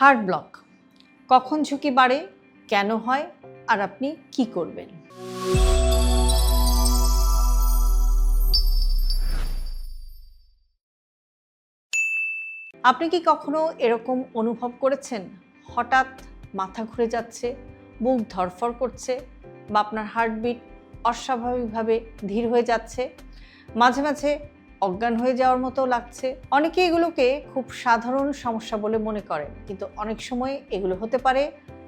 Heart block কখন ঝুঁকি বাড়ে, কেন হয়, আর আপনি কি করবেন? আপনি কি কখনো এরকম অনুভব করেছেন হঠাৎ মাথা ঘুরে যাচ্ছে, বুক ধড়ফড় করছে বা আপনার হার্টবিট অস্বাভাবিকভাবে ধীর হয়ে যাচ্ছে, মাঝে মাঝে অজ্ঞান হয়ে যাওয়ার মতো লাগছে? অনেকে এগুলোকে খুব সাধারণ সমস্যা বলে মনে করেন, কিন্তু অনেক সময় এগুলো হতে পারে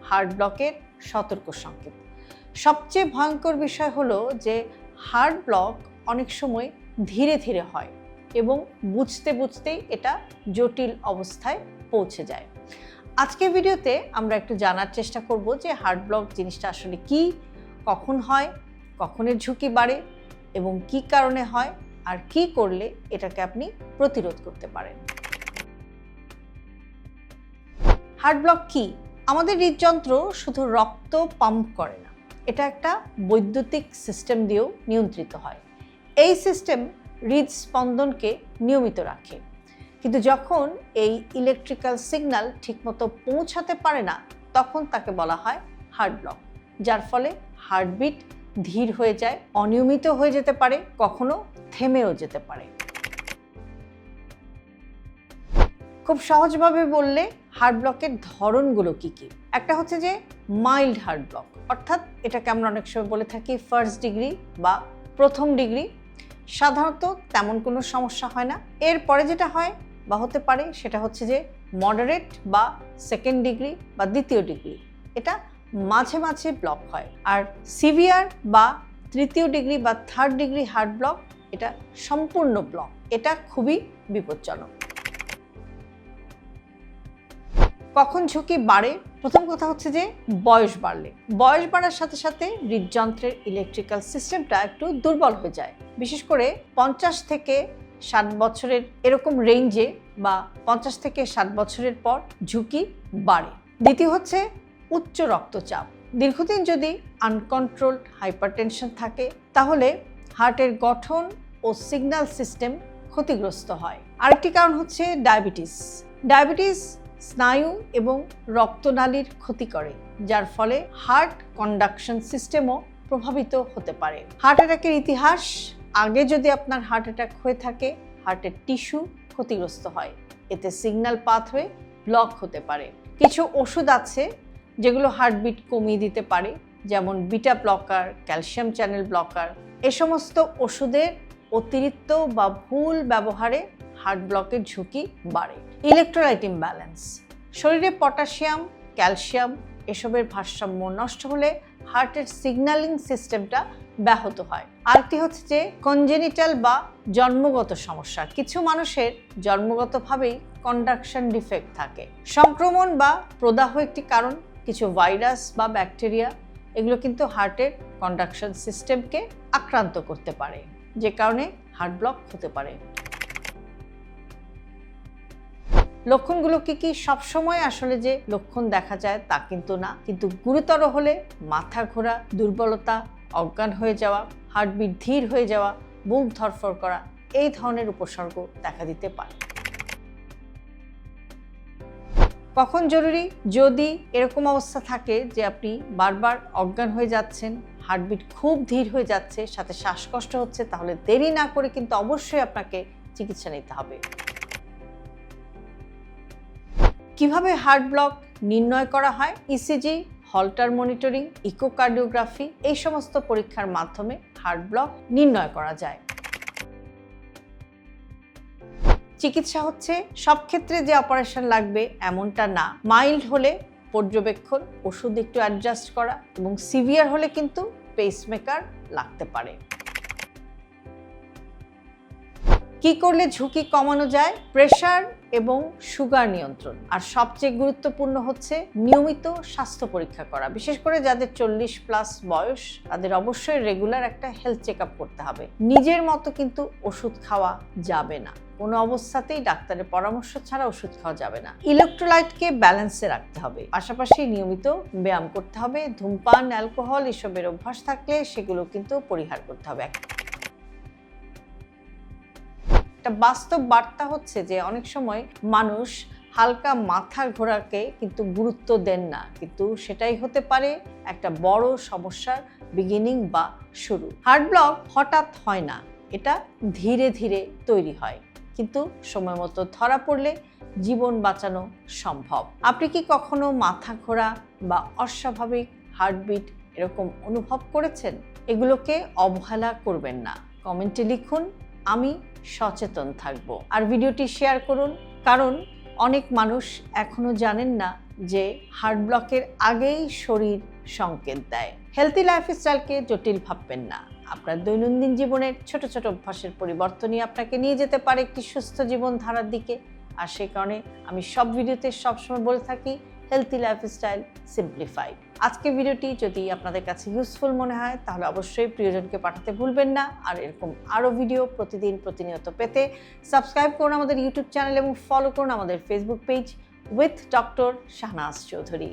হার্ট ব্লকের সতর্ক সংকেত। সবচেয়ে ভয়ঙ্কর বিষয় হলো যে হার্ট ব্লক অনেক সময় ধীরে ধীরে হয় এবং বুঝতে বুঝতেই এটা জটিল অবস্থায় পৌঁছে যায়। আজকের ভিডিওতে আমরা একটু জানার চেষ্টা করব যে হার্ট ব্লক জিনিসটা আসলে কি, কখন হয়, কখনের ঝুঁকি বাড়ে এবং কি কারণে হয়, আর কি করলে এটাকে আপনি প্রতিরোধ করতে পারেন। হার্ট ব্লক কি? আমাদের হৃদযন্ত্র শুধু রক্ত পাম্প করে না, এটা একটা বৈদ্যুতিক সিস্টেম দিয়েও নিয়ন্ত্রিত হয়। এই সিস্টেম হৃদস্পন্দনকে নিয়মিত রাখে, কিন্তু যখন এই ইলেকট্রিক্যাল সিগন্যাল ঠিকমতো পৌঁছাতে পারে না, তখন তাকে বলা হয় হার্ট ব্লক, যার ফলে হার্টবিট ধীর হয়ে যায়, অনিয়মিত হয়ে যেতে পারে, কখনো থেমেও যেতে পারে। খুব সহজভাবে বললে হার্ট ব্লকের ধরনগুলো কি কি? একটা হচ্ছে যে মাইল্ড হার্ট ব্লক, অর্থাৎ এটাকে আমরা অনেক সময় বলে থাকি ফার্স্ট ডিগ্রি বা প্রথম ডিগ্রি। সাধারণত তেমন কোনো সমস্যা হয় না। এরপরে যেটা হয় বা হতে পারে সেটা হচ্ছে যে মডারেট বা সেকেন্ড ডিগ্রি বা দ্বিতীয় ডিগ্রি, এটা মাঝে মাঝে ব্লক হয়। আর সিভিয়ার বা তৃতীয় ডিগ্রি বা থার্ড ডিগ্রি হার্ট ব্লক, এটা সম্পূর্ণ ব্লক, এটা খুবই বিপজ্জনক। কখন ঝুঁকি বাড়ে? প্রথম কথা হচ্ছে যে বয়স বাড়লে। বয়স বাড়ার সাথে সাথে হৃদযন্ত্রের ইলেকট্রিক্যাল সিস্টেমটা একটু দুর্বল হয়ে যায়, বিশেষ করে 50 থেকে 60 বছরের এরকম রেঞ্জে বা 50 থেকে 60 বছরের পর ঝুঁকি বাড়ে। দ্বিতীয় হচ্ছে উচ্চ রক্তচাপ। দীর্ঘদিন যদি আনকন্ট্রোলড হাইপারটেনশন থাকে, তাহলে হার্টের গঠন ও সিগন্যাল সিস্টেম ক্ষতিগ্রস্ত হয়। আরেকটি কারণ হচ্ছে ডায়াবেটিস। ডায়াবেটিস স্নায়ু এবং রক্তনালীর ক্ষতি করে, যার ফলে হার্ট কন্ডাকশন সিস্টেমও প্রভাবিত হতে পারে। হার্ট অ্যাটাকের ইতিহাস: আগে যদি আপনার হার্ট অ্যাটাক হয়ে থাকে, হার্টের টিস্যু ক্ষতিগ্রস্ত হয়, এতে সিগন্যাল পাথওয়ে ব্লক হতে পারে। কিছু ওষুধ আছে যেগুলো হার্টবিট কমিয়ে দিতে পারে, যেমন beta blocker, calcium channel blocker. এ সমস্ত ওষুধের অতিরিক্ত বা ভুল ব্যবহারে হার্ট ব্লকের ঝুঁকি বাড়ে। ইলেকট্রোলাইট ইমব্যালেন্স: শরীরে পটাশিয়াম, ক্যালসিয়াম এসবের ভারসাম্য নষ্ট হলে হার্টের সিগন্যালিং সিস্টেমটা ব্যাহত হয়। আরেকটি হচ্ছে যে কনজেনিটাল বা জন্মগত সমস্যা। কিছু মানুষের জন্মগতভাবেই কন্ডাকশন ডিফেক্ট থাকে। সংক্রমণ বা প্রদাহ একটি কারণ। কিছু ভাইরাস বা ব্যাকটেরিয়া এগুলো কিন্তু হার্টের কন্ডাকশন সিস্টেমকে আক্রান্ত করতে পারে, যে কারণে হার্ট ব্লক হতে পারে। লক্ষণগুলো কি কি? সবসময় আসলে যে লক্ষণ দেখা যায় তা কিন্তু না, কিন্তু গুরুতর হলে মাথা ঘোরা, দুর্বলতা, অজ্ঞান হয়ে যাওয়া, হার্টবিট ধীর হয়ে যাওয়া, বুক ধড়ফড় করা, এই ধরনের উপসর্গ দেখা দিতে পারে। কখন জরুরি? যদি এরকম অবস্থা থাকে যে আপনি বারবার অজ্ঞান হয়ে যাচ্ছেন, হার্টবিট খুব ধীর হয়ে যাচ্ছে, সাথে শ্বাসকষ্ট হচ্ছে, তাহলে দেরি না করে কিন্তু অবশ্যই আপনাকে চিকিৎসা নিতে হবে। কিভাবে হার্ট ব্লক নির্ণয় করা হয়? ইসিজি, হলটার মনিটরিং, ইকোকার্ডিওগ্রাফি এই সমস্ত পরীক্ষার মাধ্যমে হার্ট ব্লক নির্ণয় করা যায়। চিকিৎসা হচ্ছে সব ক্ষেত্রে যে অপারেশন লাগবে এমনটা না। মাইল্ড হলে পর্যবেক্ষণ, ওষুধ একটু অ্যাডজাস্ট করা, এবং সিভিয়ার হলে কিন্তু পেসমেকার লাগতে পারে। কি করলে ঝুঁকি কমানো যায়? প্রেসার এবং সুগার নিয়ন্ত্রণ, আর সবচেয়ে গুরুত্বপূর্ণ হচ্ছে নিয়মিত স্বাস্থ্য পরীক্ষা করা। বিশেষ করে যাদের 40+ বয়স, তাদের অবশ্যই রেগুলার একটা হেলথ চেক আপ করতে হবে। নিজের মতো কিন্তু ওষুধ খাওয়া যাবে না, কোনো অবস্থাতেই ডাক্তারের পরামর্শ ছাড়া ওষুধ খাওয়া যাবে না। ইলেকট্রোলাইটকে ব্যালেন্সে রাখতে হবে, পাশাপাশি নিয়মিত ব্যায়াম করতে হবে। ধূমপান, অ্যালকোহল এসবের অভ্যাস থাকলে সেগুলো কিন্তু পরিহার করতে হবে। একটা বাস্তব বার্তা হচ্ছে যে অনেক সময় মানুষ হালকা মাথা ঘোরাকে কিন্তু গুরুত্ব দেন না, কিন্তু সেটাই হতে পারে একটা বড় সমস্যার বিগিনিং বা শুরু। হার্ট ব্লক হঠাৎ হয় না, এটা ধীরে ধীরে তৈরি হয়, কিন্তু সময় মতো ধরা পড়লে জীবন বাঁচানো সম্ভব। আপনি কি কখনো মাথা ঘোরা বা অস্বাভাবিক হার্টবিট এরকম অনুভব করেছেন? এগুলোকে অবহেলা করবেন না, কমেন্টে লিখুন, আমি সচেতন থাকব। আর ভিডিওটি শেয়ার করুন, কারণ অনেক মানুষ এখনো জানেন না যে হার্ট ব্লকের আগেই শরীর সংকেত দেয়। হেলথি লাইফস্টাইলকে জটিল ভাববেন না। আপনার দৈনন্দিন জীবনের ছোট ছোট অভ্যাসের পরিবর্তনই আপনাকে নিয়ে যেতে পারে একটি সুস্থ জীবনধারার দিকে। আর সেই কারণে আমি সব ভিডিওতে সবসময় বলে থাকি, হেলথি লাইফস্টাইল সিম্পলিফাইড। আজকের ভিডিওটি যদি আপনাদের কাছে ইউজফুল মনে হয় তাহলে অবশ্যই প্রিয়জনকে পাঠাতে ভুলবেন না। আর এরকম আরও ভিডিও প্রতিনিয়ত পেতে সাবস্ক্রাইব করুন আমাদের ইউটিউব চ্যানেল এবং ফলো করুন আমাদের Facebook page with doctor Shahnaz Chowdhury.